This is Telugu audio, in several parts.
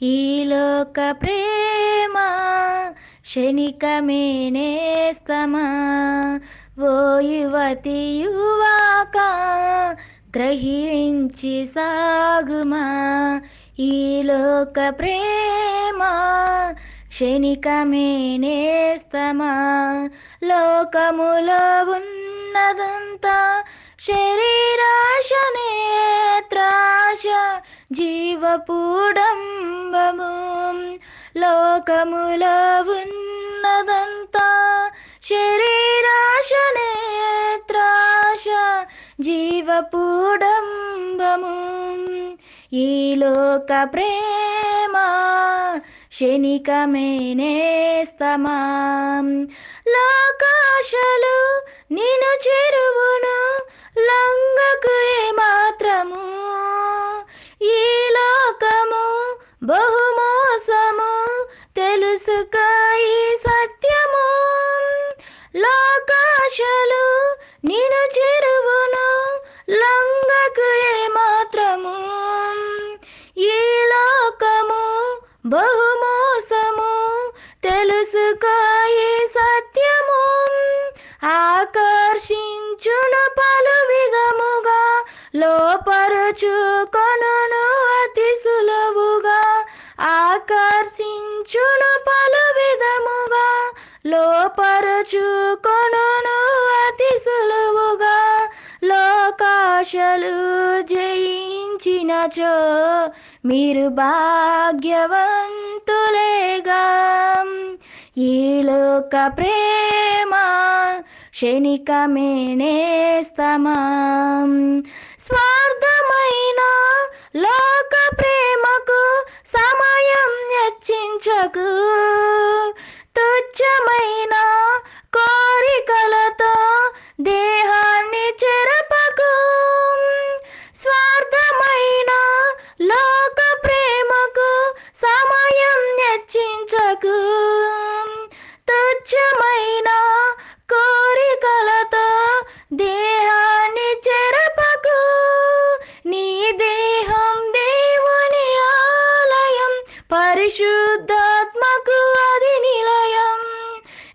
ఈ లోక ప్రేమ క్షణికమే నేస్తమా. ఓ యువతి యువక గ్రహించి సాగుమా. ఈ లోక ప్రేమ క్షణికమే నేస్తమా. లోకములో ఉన్నదంతా శరీరాశ నేత్రాశ జీవపుడంబము. లోకములో ఉన్నదంతా శరీరాశ నేత్రాశ జీవపుడంబము. ఈ లోక ప్రేమ క్షణికమే నేస్తమా. లోకాశలు నిన్ను చెరువును లంగకు ఏమాత్రము. ఈ లోకము బహుమోసము తెలుసుకో ఈ సత్యము. లోకాశలు నిన్ను చెరువును లంగకు ఏమాత్రము. ఈ లోకము బహుమోసము తెలుసుకో ఈ సత్యము. ఆకర్షించును పలు విధముగా లోపరుచుకొనును అతి సులువుగా. ఆకర్షించును పలు విధముగా లోపరుచుకొనును అతి సులువుగా. లోకాశలు జయించినచో మీరు భాగ్యవంతులేగా. ఈ లోక ప్రేమ క్షణికమే నేస్తమా. స్వార్థమైన లోక ప్రేమకు సమయం వెచ్చించకు. తుచ్చమైన కోరికలతో దేహాన్ని చెరపకు. స్వార్థమైన లోక ప్రేమకు సమయం వెచ్చించకు. తుచ్చమైన కోరికలతో దేహాన్ని చెరపకు. నీ దేహం దేవుని ఆలయం, పరిశుద్ధాత్మకు అది నిలయం.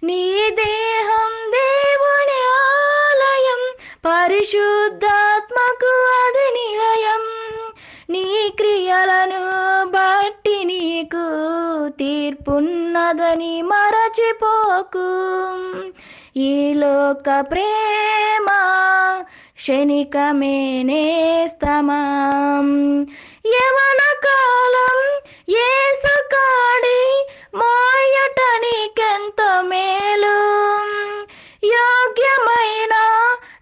నీ దేహం దేవుని ఆలయం, పరిశుద్ధాత్మకు అది నిలయం. నీ క్రియలను బట్టి నీకు తీర్పున్నదని మరచిపోకు. ఈ లోక ప్రేమ క్షణికమే నేస్తమా. యవన కాలం యేసు కాడి మోయట నీకెంతో మేలు. యోగ్యమైన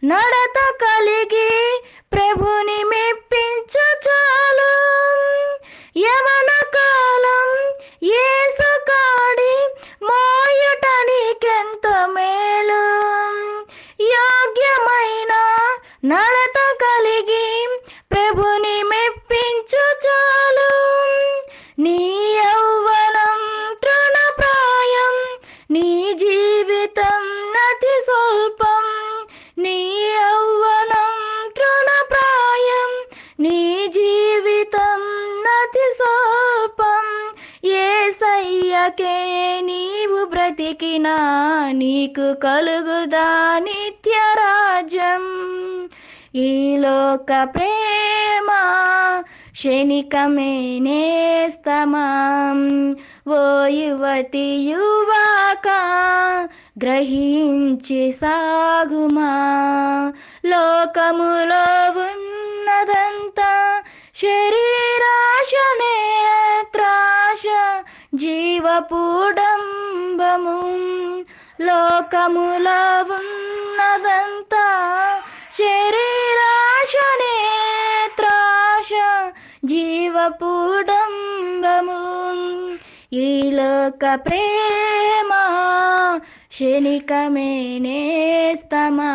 నడత కలిగి ప్రభుని మెప్పించు చాలు. యవన కాలం యేసు కాడి మోయట నీకెంతో మేలు. యోగ్యమైన నడత కలిగి ప్రభుని మెప్పించు చాలు. నీ యౌవనం తృణప్రాయం, నీ జీవితం అతి స్వల్పం. నీ యౌవనం తృణప్రాయం, నీ జీవితం అతి స్వల్పం. యేసయ్యకే నీవు బ్రతికినా నీకు కలుగుదా నిత్య రాజ్యం. ఈ లోక ప్రేమ క్షణికమే నేస్తమా. ఓ యువతి యువక గ్రహించి సాగుమా. లోకములో ఉన్నదంతా శరీరాశ నేత్రాశ జీవపుడంబము. లోకములో ఉన్నదంతా శరీరాశ నేత్రాశ జీవపుడంబము. ఈ లోక ప్రేమ క్షణికమే నేస్తమా.